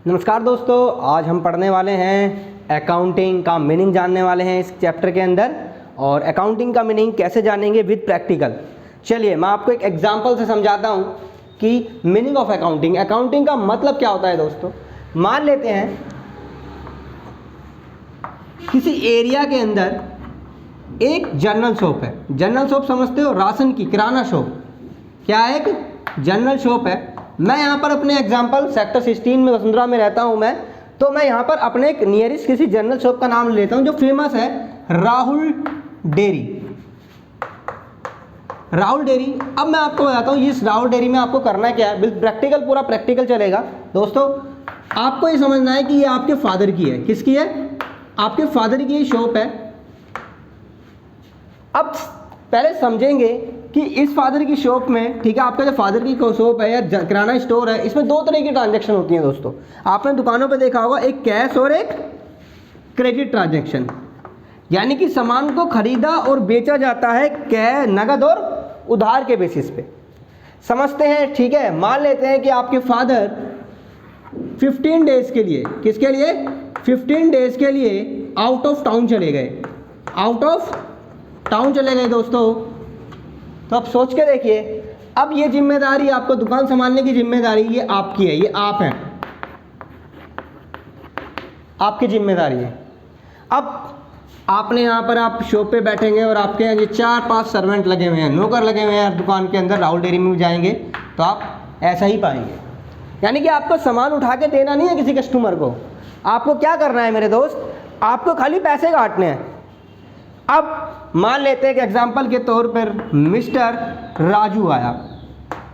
नमस्कार दोस्तों, आज हम पढ़ने वाले हैं अकाउंटिंग का मीनिंग जानने वाले हैं इस चैप्टर के अंदर। और अकाउंटिंग का मीनिंग कैसे जानेंगे विद प्रैक्टिकल। चलिए मैं आपको एक एग्जांपल से समझाता हूँ कि मीनिंग ऑफ अकाउंटिंग, अकाउंटिंग का मतलब क्या होता है। दोस्तों मान लेते हैं किसी एरिया के अंदर एक जनरल शॉप है। जनरल शॉप समझते हो, राशन की, किराना शॉप। क्या है? एक जनरल शॉप है। मैं यहाँ पर अपने एग्जांपल सेक्टर 16 में वसुंधरा में रहता हूँ मैं, तो मैं यहाँ पर अपने एक नियरेस्ट किसी जनरल शॉप का नाम लेता हूँ जो फेमस है, राहुल डेयरी। राहुल डेयरी। अब मैं आपको बताता हूँ इस राहुल डेयरी में आपको करना क्या है। प्रैक्टिकल, पूरा प्रैक्टिकल चलेगा। दोस्तों आपको ये समझना है कि ये आपके फादर की है। किसकी है? आपके फादर की ये शॉप है। अब पहले समझेंगे कि इस फादर की शॉप में, ठीक है, आपका जो फादर की शॉप है या किराना स्टोर है, इसमें दो तरह की ट्रांजैक्शन होती हैं। दोस्तों आपने दुकानों पे देखा होगा, एक कैश और एक क्रेडिट ट्रांजैक्शन। यानी कि सामान को खरीदा और बेचा जाता है नगद और उधार के बेसिस पे। समझते हैं? ठीक है। मान लेते हैं कि आपके फादर 15 डेज के लिए, किसके लिए? 15 डेज के लिए आउट ऑफ टाउन चले गए। आउट ऑफ टाउन चले गए दोस्तों। तो अब सोच के देखिए, अब ये जिम्मेदारी, आपको दुकान संभालने की जिम्मेदारी ये आपकी है, ये आप हैं, आपकी जिम्मेदारी है। अब आपने यहाँ पर, आप शॉप पे बैठेंगे और आपके यहाँ ये 4-5 सर्वेंट लगे हुए हैं, नौकर लगे हुए हैं दुकान के अंदर। राहुल डेयरी में भी जाएंगे तो आप ऐसा ही पाएंगे। यानी कि आपको सामान उठा के देना नहीं है किसी कस्टमर को। आपको क्या करना है मेरे दोस्त? आपको खाली पैसे काटने हैं। अब मान लेते हैं कि एग्जाम्पल के तौर पर मिस्टर राजू आया।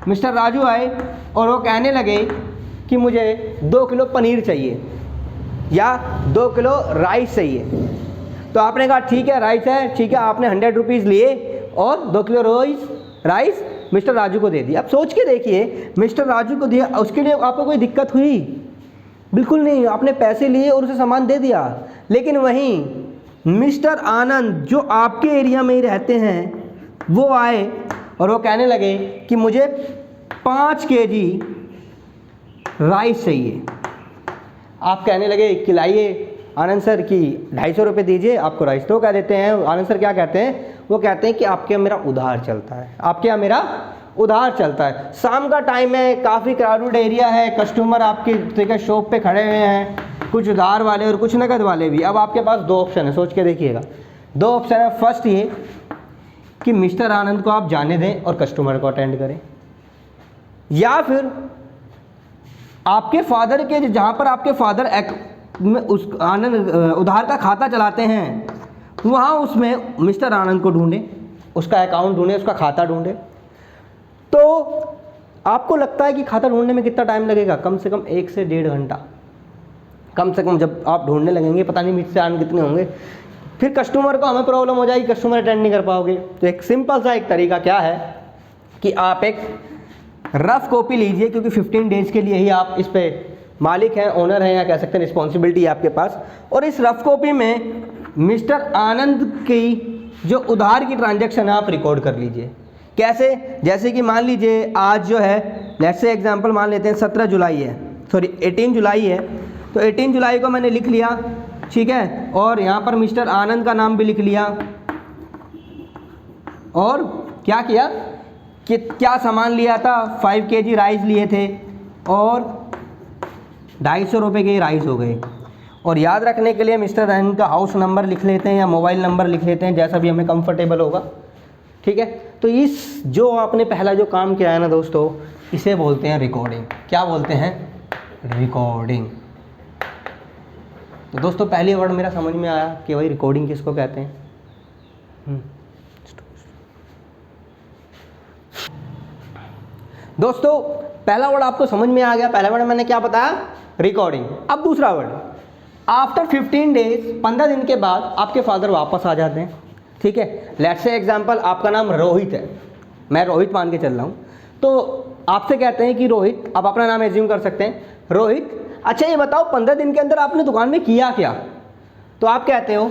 मिस्टर राजू आए और वो कहने लगे कि मुझे 2 किलो पनीर चाहिए या 2 किलो राइस चाहिए। तो आपने कहा ठीक है, राइस है, ठीक है। आपने 100 रुपीज़ लिए और 2 किलो राइस मिस्टर राजू को दे दिया। अब सोच के देखिए, मिस्टर राजू को दिया, उसके लिए आपको कोई दिक्कत हुई? बिल्कुल नहीं। आपने पैसे लिए और उसे सामान दे दिया। लेकिन वहीं मिस्टर आनंद जो आपके एरिया में ही रहते हैं, वो आए और वो कहने लगे कि मुझे 5 केजी राइस चाहिए। आप कहने लगे कि लाइए आनंद सर कि 250 रुपये दीजिए आपको राइस। तो कह देते हैं, आनंद सर क्या कहते हैं? वो कहते हैं कि आपके यहाँ मेरा उधार चलता है, आपके यहाँ मेरा उधार चलता है। शाम का टाइम है, काफ़ी क्राउडेड एरिया है, कस्टमर आपकी शॉप पे खड़े हुए हैं, कुछ उधार वाले और कुछ नकद वाले भी। अब आपके पास 2 ऑप्शन है, सोच के देखिएगा। 2 ऑप्शन है। फर्स्ट ये कि मिस्टर आनंद को आप जाने दें और कस्टमर को अटेंड करें, या फिर आपके फादर के, जहाँ पर आपके फादर में उस आनंद उधार का खाता चलाते हैं, वहाँ उसमें मिस्टर आनंद को ढूंढें, उसका अकाउंट ढूंढें, उसका खाता ढूंढें। तो आपको लगता है कि खाता ढूंढने में कितना टाइम लगेगा? कम से कम 1 से 1.5 घंटा कम से कम। जब आप ढूंढने लगेंगे, पता नहीं मिस्टर आनंद कितने होंगे। फिर कस्टमर को, हमें प्रॉब्लम हो जाएगी, कस्टमर अटेंड नहीं कर पाओगे। तो एक सिंपल सा एक तरीका क्या है कि आप एक रफ कॉपी लीजिए, क्योंकि 15 डेज के लिए ही आप इस पे मालिक हैं, ओनर हैं, या कह सकते हैं रिस्पॉन्सिबिलिटी है आपके पास। और इस रफ कॉपी में मिस्टर आनंद की जो उधार की ट्रांजैक्शन है आप रिकॉर्ड कर लीजिए। कैसे? जैसे कि मान लीजिए आज जो है, लेट्स से एग्जांपल मान लेते हैं 17 जुलाई है, सॉरी 18 जुलाई है। तो 18 जुलाई को मैंने लिख लिया, ठीक है, और यहाँ पर मिस्टर आनंद का नाम भी लिख लिया। और क्या किया कि क्या सामान लिया था? 5 केजी राइस लिए थे और 250 रुपये के राइस हो गए। और याद रखने के लिए मिस्टर आनंद का हाउस नंबर लिख लेते हैं या मोबाइल नंबर लिख लेते हैं, जैसा भी हमें कंफर्टेबल होगा। ठीक है। तो इस जो आपने पहला जो काम किया है ना दोस्तों, इसे बोलते हैं रिकॉर्डिंग। क्या बोलते हैं? रिकॉर्डिंग। तो दोस्तों पहली वर्ड मेरा समझ में आया कि भाई रिकॉर्डिंग किसको कहते हैं। दोस्तों पहला वर्ड आपको समझ में आ गया। पहला वर्ड मैंने क्या बताया? रिकॉर्डिंग। अब दूसरा वर्ड, आफ्टर 15 डेज, 15 दिन के बाद आपके फादर वापस आ जाते हैं। ठीक है। लेट्स से एग्जांपल, आपका नाम रोहित है, मैं रोहित मान के चल रहा हूँ। तो आपसे कहते हैं कि रोहित, आप अपना नाम एज्यूम कर सकते हैं, रोहित अच्छा ये बताओ 15 दिन के अंदर आपने दुकान में किया क्या? तो आप कहते हो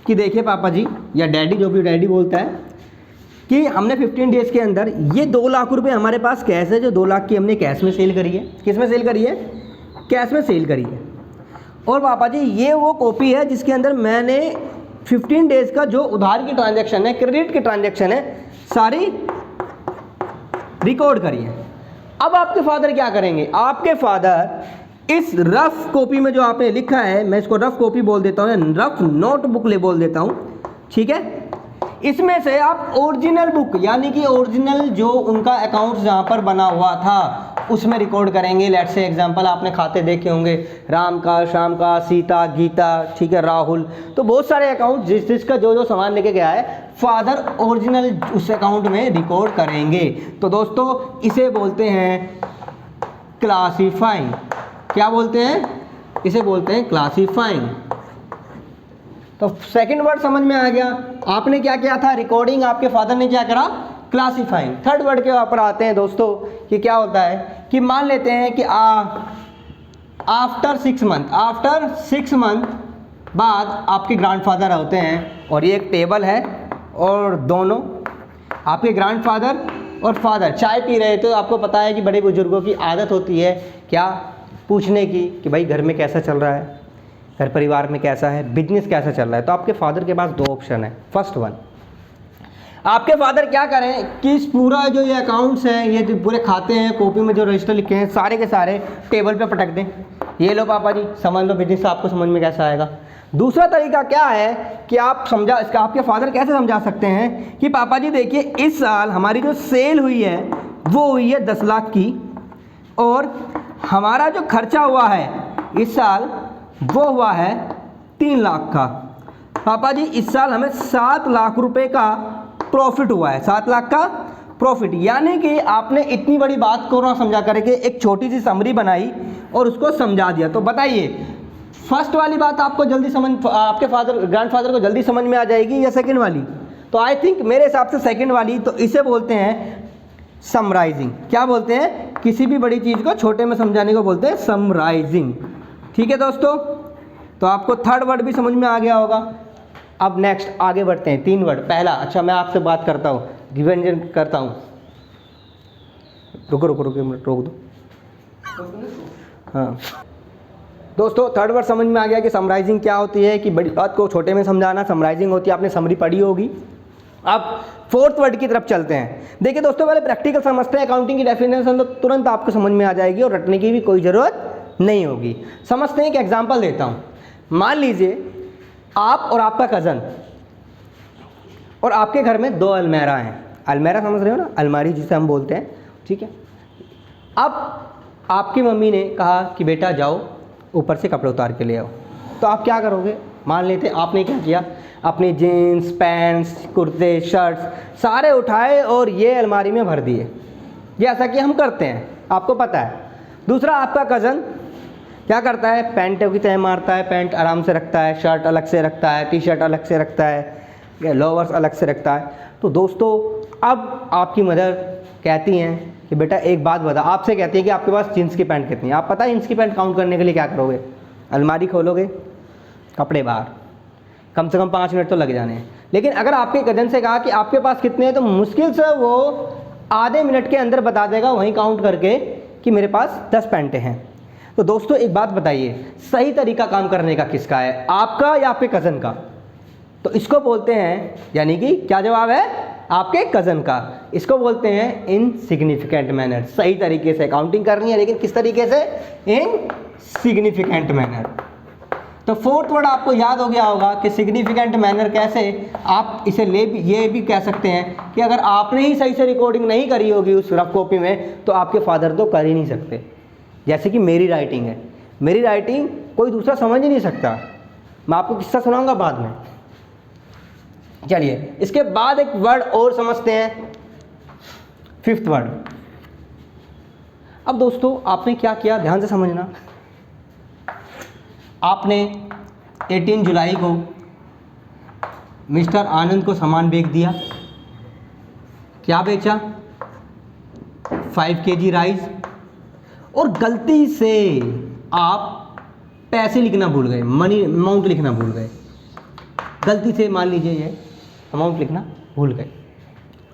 कि देखिए पापा जी या डैडी, जो भी डैडी बोलता है, कि हमने 15 डेज़ के अंदर ये 2 लाख रुपए हमारे पास कैश है, जो 2 लाख की हमने कैश में सेल करी है। किस में सेल करी है? कैश में सेल करी है। और पापा जी ये वो कॉपी है जिसके अंदर मैंने 15 डेज़ का जो उधार की ट्रांजैक्शन है, क्रेडिट की ट्रांजैक्शन है, सारी रिकॉर्ड करी है। अब आपके फादर क्या करेंगे? आपके फादर इस रफ कॉपी में जो आपने लिखा है, मैं इसको रफ कॉपी बोल देता हूँ, रफ नोटबुक ले बोल देता हूँ, ठीक है। इसमें से आप ओरिजिनल बुक यानी कि ओरिजिनल जो उनका अकाउंट जहाँ पर बना हुआ था उसमें रिकॉर्ड करेंगे। लेट्स से एग्जांपल आपने खाते देखे होंगे, राम का, श्याम का, सीता, गीता, ठीक है, राहुल, तो बहुत सारे अकाउंट जिसका जो जो सामान लेके गया है फादर ओरिजिनल उस अकाउंट में रिकॉर्ड करेंगे। तो दोस्तों इसे बोलते हैं क्लासीफाइंग। क्या बोलते हैं? इसे बोलते हैं क्लासीफाइंग। तो सेकंड वर्ड समझ में आ गया। आपने क्या किया था? रिकॉर्डिंग। आपके फादर ने क्या करा? क्लासीफाइंग। थर्ड वर्ड के ऊपर आते हैं दोस्तों कि क्या होता है कि मान लेते हैं कि आफ्टर 6 मंथ बाद आपके ग्रैंडफादर होते हैं और ये एक टेबल है और दोनों आपके ग्रैंडफादर और फादर चाय पी रहे। तो आपको पता है कि बड़े बुजुर्गों की आदत होती है क्या पूछने की कि भाई घर में कैसा चल रहा है, घर परिवार में कैसा है, बिजनेस कैसा चल रहा है। तो आपके फादर के पास 2 ऑप्शन है। फर्स्ट वन, आपके फादर क्या करें कि इस पूरा जो ये अकाउंट्स हैं, ये जो पूरे खाते हैं, कॉपी में जो रजिस्टर लिखे हैं, सारे के सारे टेबल पे पटक दें। ये लो पापा जी समझ लो बिजनेस, आपको समझ में कैसा आएगा। दूसरा तरीका क्या है कि आप समझा इसका, आपके फादर कैसे समझा सकते हैं कि पापा जी देखिए इस साल हमारी जो सेल हुई है वो हुई है 10 लाख की और हमारा जो खर्चा हुआ है इस साल वो हुआ है 3 लाख का। पापा जी इस साल हमें 7 लाख रुपए का प्रॉफिट हुआ है, 7 लाख का प्रॉफिट। यानी कि आपने इतनी बड़ी बात को ना समझा करके एक छोटी सी समरी बनाई और उसको समझा दिया। तो बताइए फर्स्ट वाली बात आपको जल्दी समझ, आपके ग्रैंडफादर को जल्दी समझ में आ जाएगी या सेकंड वाली? तो आई थिंक मेरे हिसाब से सेकंड वाली। तो इसे बोलते हैं समराइजिंग। क्या बोलते हैं? किसी भी बड़ी चीज़ को छोटे में समझाने को बोलते हैं समराइजिंग। ठीक है दोस्तों, तो आपको थर्ड वर्ड भी समझ में आ गया होगा। अब नेक्स्ट आगे बढ़ते हैं। 3 वर्ड। पहला, अच्छा मैं आपसे बात करता हूँ, रिविजन करता हूँ। रुको रोक दो। हाँ दोस्तों, थर्ड वर्ड समझ में आ गया कि समराइजिंग क्या होती है, कि बड़ी बात को छोटे में समझाना समराइजिंग होती है। आपने समरी पढ़ी होगी। अब फोर्थ वर्ड की तरफ चलते हैं। देखिए दोस्तों, पहले प्रैक्टिकल समझते हैं। अकाउंटिंग की डेफिनेशन तो तुरंत आपको समझ में आ जाएगी और रटने की भी कोई ज़रूरत नहीं होगी। समझते हैं। एक एग्जांपल देता हूँ। मान लीजिए आप और आपका कज़न और आपके घर में 2 अलमीरा हैं। अलमीरा समझ रहे हो ना, अलमारी जिसे हम बोलते हैं, ठीक है। अब आपकी मम्मी ने कहा कि बेटा जाओ ऊपर से कपड़े उतार के ले आओ। तो आप क्या करोगे? मान लेते आपने क्या किया, अपनी जीन्स, पैंट्स, कुर्ते, शर्ट्स सारे उठाए और ये अलमारी में भर दिए। जैसा कि हम करते हैं, आपको पता है। दूसरा, आपका कज़न क्या करता है? पैंटों की तय मारता है, पैंट आराम से रखता है, शर्ट अलग से रखता है, टी शर्ट अलग से रखता है, लोअर्स अलग से रखता है। तो दोस्तों अब आपकी मदर कहती हैं कि बेटा एक बात बता, आपसे कहती है कि आपके पास जीन्स की पैंट कितनी है। आप पता है जीन्स की पैंट काउंट करने के लिए क्या करोगे? अलमारी खोलोगे, कपड़े बाहर, कम से कम 5 मिनट तो लग जाने हैं। लेकिन अगर आपके कज़न से कहा कि आपके पास कितने हैं, तो मुश्किल से वो आधे मिनट के अंदर बता देगा वहीं काउंट करके कि मेरे पास 10 पैंटें हैं। तो दोस्तों एक बात बताइए, सही तरीका काम करने का किसका है, आपका या आपके कज़न का? तो इसको बोलते हैं, यानी कि क्या जवाब है? आपके कज़न का। इसको बोलते हैं इनसिग्निफिकेंट मैनर। सही तरीके से अकाउंटिंग करनी है, लेकिन किस तरीके से? Insignificant manner. तो फोर्थ वर्ड आपको याद हो गया होगा कि सिग्निफिकेंट मैनर कैसे आप इसे ये भी कह सकते हैं कि अगर आपने ही सही से रिकॉर्डिंग नहीं करी होगी उस रफ कॉपी में, तो आपके फादर तो कर ही नहीं सकते। जैसे कि मेरी राइटिंग है, मेरी राइटिंग कोई दूसरा समझ ही नहीं सकता। मैं आपको किस्सा सुनाऊंगा बाद में। चलिए इसके बाद एक वर्ड और समझते हैं, 5th वर्ड। अब दोस्तों आपने क्या किया, ध्यान से समझना। आपने 18 जुलाई को मिस्टर आनंद को सामान बेच दिया। क्या बेचा? 5 kg राइस। और गलती से आप पैसे लिखना भूल गए, मनी अमाउंट लिखना भूल गए। गलती से मान लीजिए ये अमाउंट लिखना भूल गए।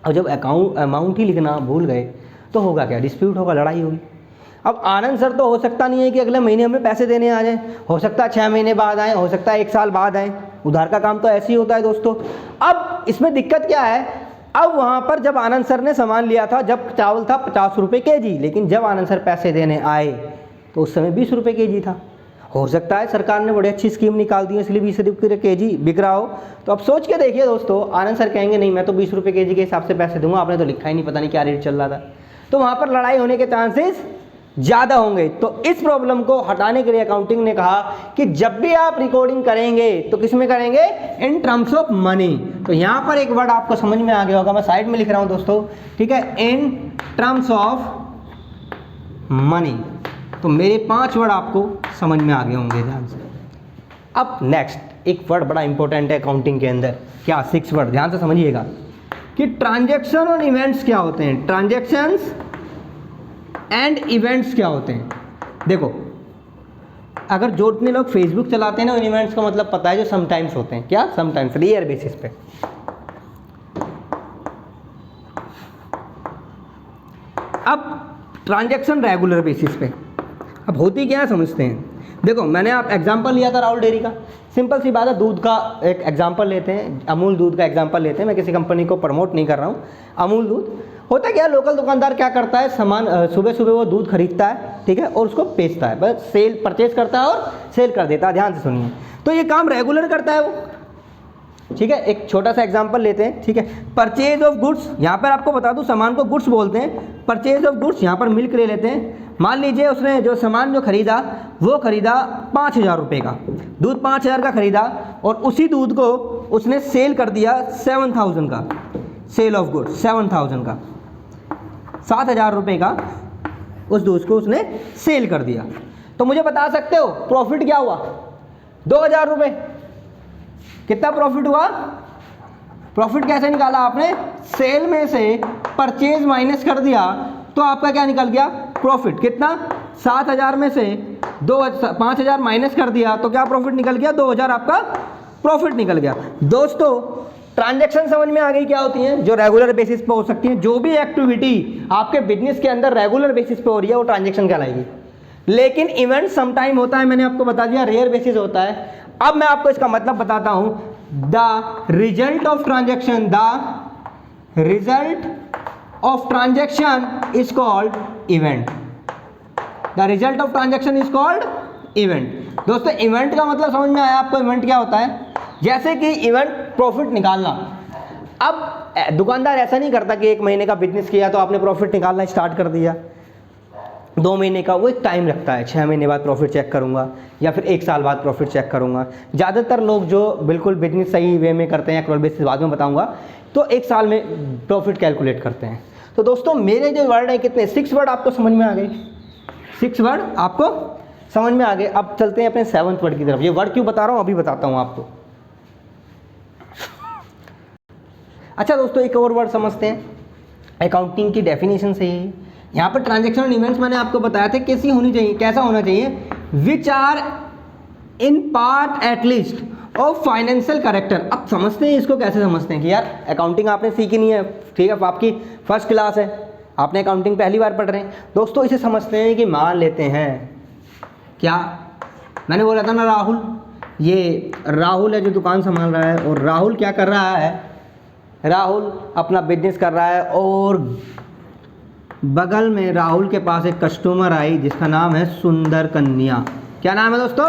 और जब अमाउंट ही लिखना भूल गए तो होगा क्या? डिस्प्यूट होगा, लड़ाई होगी। अब आनंद सर तो हो सकता नहीं है कि अगले महीने हमें पैसे देने आ जाए, हो सकता है 6 महीने बाद आए, हो सकता है 1 साल बाद आए। उधार का काम तो ऐसे ही होता है दोस्तों। अब इसमें दिक्कत क्या है, अब वहाँ पर जब आनंद सर ने सामान लिया था, जब चावल था 50 रुपये kg, लेकिन जब आनंद सर पैसे देने आए तो उस समय 20 रुपये kg था। हो सकता है सरकार ने बड़ी अच्छी स्कीम निकाल दी है इसलिए 20 रुपये kg बिक रहा हो। तो अब सोच के देखिए दोस्तों, आनंद सर कहेंगे नहीं मैं तो 20 रुपये kg के हिसाब से पैसे दूंगा, आपने तो लिखा ही नहीं, पता नहीं क्या रेट चल रहा था। तो वहाँ पर लड़ाई होने के चांसेस ज़्यादा होंगे। तो इस प्रॉब्लम को हटाने के लिए अकाउंटिंग ने कहा कि जब भी आप रिकॉर्डिंग करेंगे तो किस में करेंगे, इन टर्म्स ऑफ मनी। तो यहाँ पर एक वर्ड आपको समझ में आ गया होगा, मैं साइड में लिख रहा हूँ दोस्तों, ठीक है, इन टर्म्स ऑफ मनी। तो मेरे 5 वर्ड आपको समझ में आ गए होंगे ध्यान से। अब नेक्स्ट एक वर्ड बड़ा इंपॉर्टेंट है अकाउंटिंग के अंदर, क्या, 6 वर्ड, ध्यान से समझिएगा कि ट्रांजैक्शन और इवेंट्स क्या होते हैं, ट्रांजैक्शंस एंड इवेंट्स क्या होते हैं। देखो अगर जो इतने लोग फेसबुक चलाते हैं ना, उन इवेंट्स का मतलब पता है, जो समटाइम्स होते हैं, क्या, समटाइम्स, रेयर बेसिस पे। अब ट्रांजैक्शन रेगुलर बेसिस पे, अब होती क्या है समझते हैं। देखो मैंने आप एग्जांपल लिया था राहुल डेयरी का, सिंपल सी बात है, दूध का एक एग्जांपल लेते हैं, अमूल दूध का एग्जांपल लेते हैं, मैं किसी कंपनी को प्रमोट नहीं कर रहा हूँ। अमूल दूध होता क्या, लोकल दुकानदार क्या करता है, सामान सुबह सुबह वो दूध खरीदता है, ठीक है, और उसको बेचता है, बस सेल परचेज करता है और सेल कर देता है। ध्यान से सुनिए, तो ये काम रेगुलर करता है वो, ठीक है। एक छोटा सा एग्जांपल लेते हैं, ठीक है, परचेज ऑफ गुड्स, यहाँ पर आपको बता दूं सामान को गुड्स बोलते हैं, परचेज ऑफ गुड्स, यहाँ पर मिल्क ले लेते हैं। मान लीजिए उसने जो सामान जो खरीदा वो खरीदा 5,000 रुपये का, दूध 5,000 का खरीदा, और उसी दूध को उसने सेल कर दिया 7,000 का, सेल ऑफ गुड्स 7,000 का, 7,000 रुपये का उस दूध को उसने सेल कर दिया। तो मुझे बता सकते हो प्रॉफिट क्या हुआ, 2,000 रुपये। कितना प्रॉफिट हुआ, प्रॉफिट कैसे निकाला आपने, सेल में से परचेज माइनस कर दिया तो आपका क्या निकल गया, प्रॉफिट। कितना, 7,000 में से 5,000 माइनस कर दिया तो क्या प्रॉफिट निकल गया, 2,000 आपका प्रॉफिट निकल गया। दोस्तों ट्रांजैक्शन समझ में आ गई क्या होती हैं, जो रेगुलर बेसिस पे हो सकती हैं। जो भी एक्टिविटी आपके बिजनेस के अंदर रेगुलर बेसिस पे हो रही है वो ट्रांजैक्शन कहलाएगी। लेकिन इवेंट सम टाइम होता है, मैंने आपको बता दिया, रेयर बेसिस होता है। अब मैं आपको इसका मतलब बताता हूं, the result of transaction, the result of transaction is called event, the result of transaction is called event. दोस्तों इवेंट का मतलब समझ में आया आपको, इवेंट क्या होता है, जैसे कि इवेंट प्रॉफिट निकालना। अब दुकानदार ऐसा नहीं करता कि 1 महीने का बिजनेस किया तो आपने प्रॉफिट निकालना स्टार्ट कर दिया, 2 महीने का, वो एक टाइम रखता है, 6 महीने बाद प्रॉफिट चेक करूंगा या फिर 1 साल बाद प्रॉफिट चेक करूंगा। ज़्यादातर लोग जो बिल्कुल बिजनेस सही वे में करते हैं, एक्चुअल बेसिस बाद में बताऊंगा, तो 1 साल में प्रॉफिट कैलकुलेट करते हैं। तो दोस्तों मेरे जो वर्ड है कितने, 6 वर्ड आपको समझ में आ गए, 6 वर्ड आपको समझ में आ गए। अब चलते हैं अपने 7th वर्ड की तरफ। ये वर्ड क्यों बता रहा हूँ अभी बताता हूँ आपको। अच्छा दोस्तों एक और वर्ड समझते हैं, अकाउंटिंग की डेफिनेशन से ही। यहाँ पर ट्रांजैक्शन इवेंट्स मैंने आपको बताया था कैसी होनी चाहिए, कैसा होना चाहिए, which are in part at least of financial character. अब समझते हैं इसको, कैसे समझते हैं कि यार अकाउंटिंग आपने सीखी नहीं है, ठीक है, आपकी फर्स्ट क्लास है, आपने अकाउंटिंग पहली बार पढ़ रहे हैं। दोस्तों इसे समझते हैं कि मान लेते हैं, क्या मैंने बोला था ना, राहुल, ये राहुल है जो दुकान संभाल रहा है, और राहुल क्या कर रहा है, राहुल अपना बिजनेस कर रहा है, और बगल में राहुल के पास एक कस्टमर आई जिसका नाम है सुंदर कन्या। क्या नाम है दोस्तों,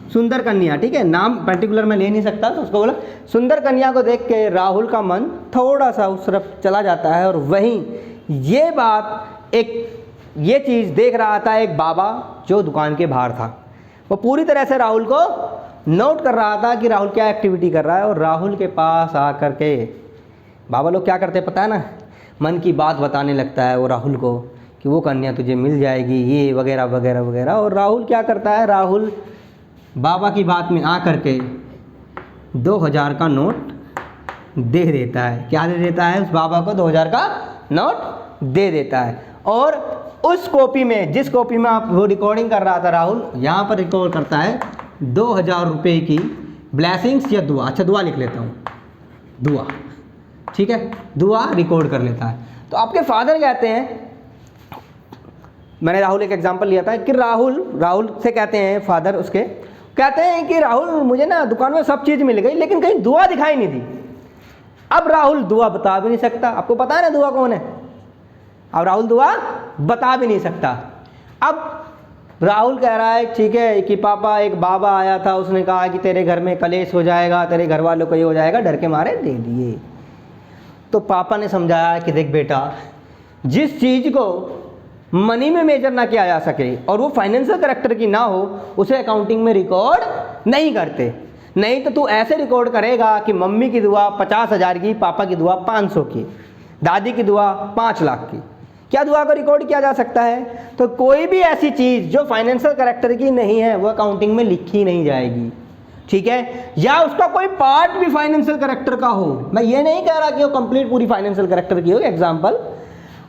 सुंदर कन्या, ठीक है, नाम पर्टिकुलर मैं ले नहीं सकता, तो उसको बोला सुंदर कन्या को देख के राहुल का मन थोड़ा सा उस तरफ चला जाता है। और वहीं ये बात, ये चीज़ देख रहा था एक बाबा जो दुकान के बाहर था, वो पूरी तरह से राहुल को नोट कर रहा था कि राहुल क्या एक्टिविटी कर रहा है। और राहुल के पास आकर के बाबा लोग क्या करते हैं पता है ना, मन की बात बताने लगता है वो राहुल को कि वो कन्या तुझे मिल जाएगी, ये वगैरह वगैरह वगैरह। और राहुल क्या करता है, राहुल बाबा की बात में आकर के 2,000 का नोट दे देता है। क्या दे देता है, उस बाबा को 2,000 का नोट दे देता है। और उस कॉपी में, जिस कॉपी में आप वो रिकॉर्डिंग कर रहा था राहुल, यहाँ पर रिकॉर्ड करता है 2,000 रुपये की ब्लेसिंग्स या दुआ, अच्छा दुआ लिख लेता हूँ, दुआ, ठीक है, दुआ रिकॉर्ड कर लेता है। तो आपके फादर कहते हैं मैंने राहुल एक एग्जांपल लिया था कि राहुल से कहते हैं फादर उसके, कहते हैं कि राहुल मुझे ना दुकान में सब चीज़ मिल गई लेकिन कहीं दुआ दिखाई नहीं दी। अब राहुल दुआ बता भी नहीं सकता, आपको पता है ना दुआ कौन है, अब राहुल दुआ बता भी नहीं सकता। अब राहुल कह रहा है ठीक है कि पापा एक बाबा आया था, उसने कहा कि तेरे घर में कलेश हो जाएगा, तेरे घर वालों को ये हो जाएगा, डर के मारे दे दिए। तो पापा ने समझाया कि देख बेटा, जिस चीज़ को मनी में मेजर ना किया जा सके और वो फाइनेंशियल कैरेक्टर की ना हो, उसे अकाउंटिंग में रिकॉर्ड नहीं करते। नहीं तो तू ऐसे रिकॉर्ड करेगा कि मम्मी की दुआ 50,000 की, पापा की दुआ 500 की, दादी की दुआ 5 लाख की। क्या दुआ को रिकॉर्ड किया जा सकता है? तो कोई भी ऐसी चीज़ जो फाइनेंशियल कैरेक्टर की नहीं है वो अकाउंटिंग में लिखी नहीं जाएगी, ठीक है। या उसका कोई पार्ट भी फाइनेंशियल कैरेक्टर का हो, मैं ये नहीं कह रहा कि वो कंप्लीट पूरी फाइनेंशियल कैरेक्टर की हो। एग्जांपल,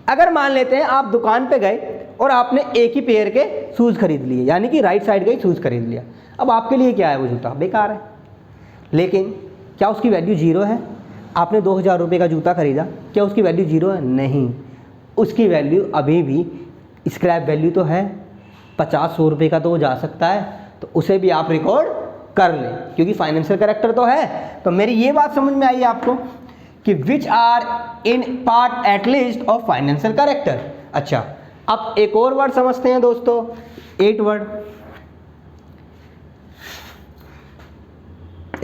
अगर मान लेते हैं आप दुकान पे गए और आपने एक ही पेयर के शूज़ खरीद लिए, यानी कि राइट साइड का ही शूज़ खरीद लिया। अब आपके लिए क्या है, वो जूता बेकार है, लेकिन क्या उसकी वैल्यू 0 है? आपने 2,000 रुपये का जूता खरीदा, क्या उसकी वैल्यू 0 है? नहीं, उसकी वैल्यू अभी भी स्क्रैप वैल्यू तो है, 50-100 रुपये का तो वो जा सकता है, तो उसे भी आप रिकॉर्ड कर लें क्योंकि फाइनेंशियल कैरेक्टर तो है। तो मेरी ये बात समझ में आई आपको कि which are in part at least of financial character. अच्छा, अब एक और वर्ड समझते हैं दोस्तों, 8 word,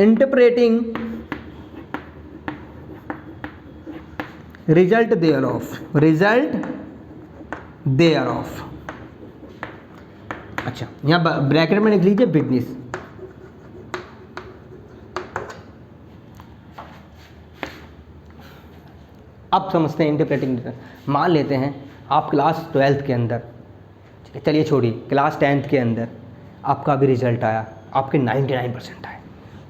interpreting result thereof, result thereof. अच्छा, यहां ब्रैकेट में लिख लीजिए बिजनेस। अब समझते हैं इंटरप्रेटिंग। मान लेते हैं आप क्लास 12th के अंदर, चलिए छोड़िए, क्लास 10th के अंदर आपका भी रिजल्ट आया, आपके 99% आए।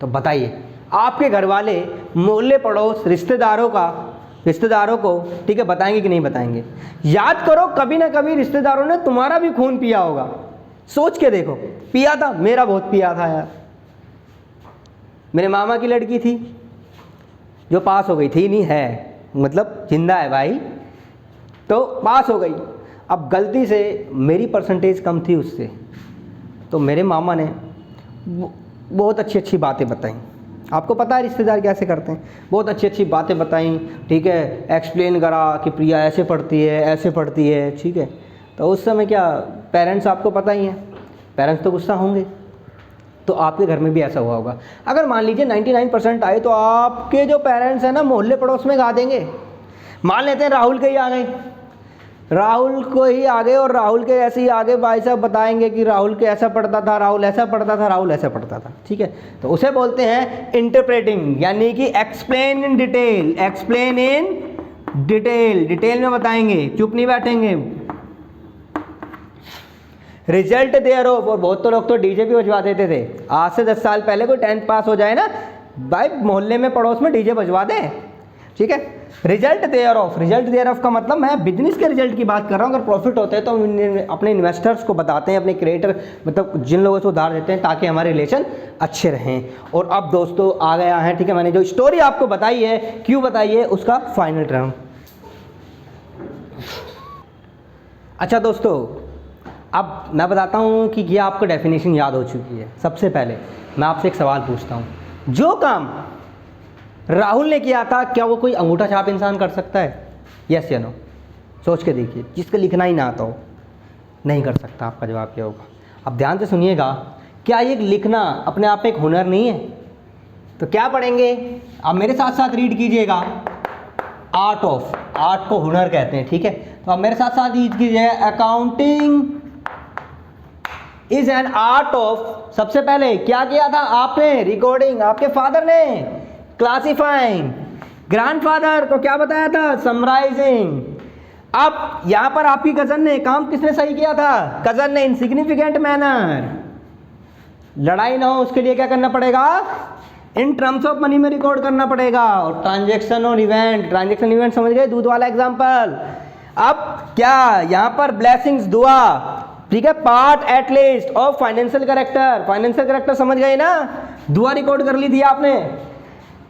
तो बताइए, आपके घर वाले मोहल्ले पड़ोस रिश्तेदारों को ठीक है बताएंगे कि नहीं बताएंगे? याद करो, कभी ना कभी रिश्तेदारों ने तुम्हारा भी खून पिया होगा। सोच के देखो, पिया था, मेरा बहुत पिया था यार। मेरे मामा की लड़की थी जो पास हो गई थी, नहीं है मतलब जिंदा है भाई, तो पास हो गई। अब गलती से मेरी परसेंटेज कम थी उससे, तो मेरे मामा ने बहुत अच्छी अच्छी बातें बताई। आपको पता है रिश्तेदार कैसे करते हैं, बहुत अच्छी अच्छी बातें बताई, ठीक है, एक्सप्लेन करा कि प्रिया ऐसे पढ़ती है, ऐसे पढ़ती है, ठीक है। तो उस समय क्या, पेरेंट्स आपको पता ही है, पेरेंट्स तो गुस्सा होंगे। तो आपके घर में भी ऐसा हुआ होगा। अगर मान लीजिए 99% आए तो आपके जो पेरेंट्स हैं ना मोहल्ले पड़ोस में गा देंगे। मान लेते हैं राहुल के ही आ गए, राहुल को ही आ गए और राहुल के ऐसे ही आगे भाई साहब बताएंगे कि राहुल के ऐसा पढ़ता था, राहुल ऐसा पढ़ता था, राहुल ऐसा पढ़ता था, ठीक है। तो उसे बोलते हैं इंटरप्रेटिंग, यानी कि explain in detail, explain in detail, detail में बताएंगे, चुप नहीं बैठेंगे। रिजल्ट देयर ऑफ, और बहुत तो लोग तो डीजे भी बजवा देते थे। आज से 10 साल पहले कोई 10th पास हो जाए ना भाई, मोहल्ले में पड़ोस में डीजे बजवा दे, ठीक है। Result thereof, result thereof का मतलब मैं बिजनेस के रिजल्ट की बात कर रहा हूँ। अगर प्रॉफिट होते हैं तो अपने इन्वेस्टर्स को बताते हैं, अपने क्रिएटर मतलब जिन लोगों से उधार देते हैं, ताकि हमारे रिलेशन अच्छे रहें। और अब दोस्तों आ गया है, ठीक है, मैंने जो स्टोरी आपको बताई है, क्यों बताई है, उसका फाइनल टर्म। अच्छा दोस्तों, अब मैं बताता हूँ कि ये आपको डेफिनेशन याद हो चुकी है। सबसे पहले मैं आपसे एक सवाल पूछता हूँ, जो काम राहुल ने किया था क्या वो कोई अंगूठा छाप इंसान कर सकता है? यस या नो? सोच के देखिए, जिसको लिखना ही ना आता हो नहीं कर सकता। आपका जवाब क्या होगा? अब ध्यान से सुनिएगा, क्या ये लिखना अपने आप में एक हुनर नहीं है? तो क्या पढ़ेंगे आप, मेरे साथ साथ रीड कीजिएगा। आर्ट ऑफ, आर्ट को हुनर कहते हैं, ठीक है। तो आप मेरे साथ साथ रीड कीजिए, accounting is an art of. सबसे पहले क्या किया था आपने? रिकॉर्डिंग। आपके फादर ने क्लासिफाइंग, ग्रैंडफादर को क्या बताया था? समराइजिंग। अब यहां पर आपकी कजन ने, काम किसने सही किया था? कजन ने, इनसिग्निफिकेंट मैनर। लड़ाई ना हो उसके लिए क्या करना पड़ेगा? इन टर्म्स ऑफ मनी में रिकॉर्ड करना पड़ेगा। और ट्रांजेक्शन और इवेंट, ट्रांजेक्शन इवेंट समझ गए, दूध वाला एग्जांपल। अब क्या यहां पर ब्लेसिंग्स, दुआ, ठीक है, part at least of financial character. Financial character समझ गए ना, दुआ रिकॉर्ड कर ली थी आपने।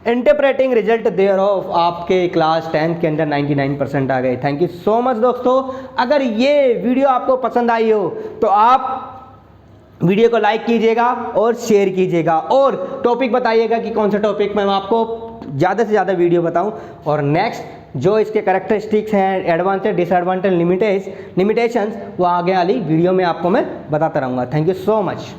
इंटरप्रेटिंग रिजल्ट देयर ऑफ आपके क्लास 10th के अंदर 99% आ गए। थैंक यू सो मच दोस्तों। अगर ये वीडियो आपको पसंद आई हो तो आप वीडियो को लाइक कीजिएगा और शेयर कीजिएगा, और टॉपिक बताइएगा कि कौन सा टॉपिक मैं आपको ज़्यादा से ज़्यादा वीडियो बताऊं। और नेक्स्ट जो इसके कैरेक्टरिस्टिक्स हैं, एडवांटेज, डिसएडवांटेज, लिमिटेशंस, वो आगे वाली वीडियो में आपको मैं बताता रहूँगा। Thank you so much.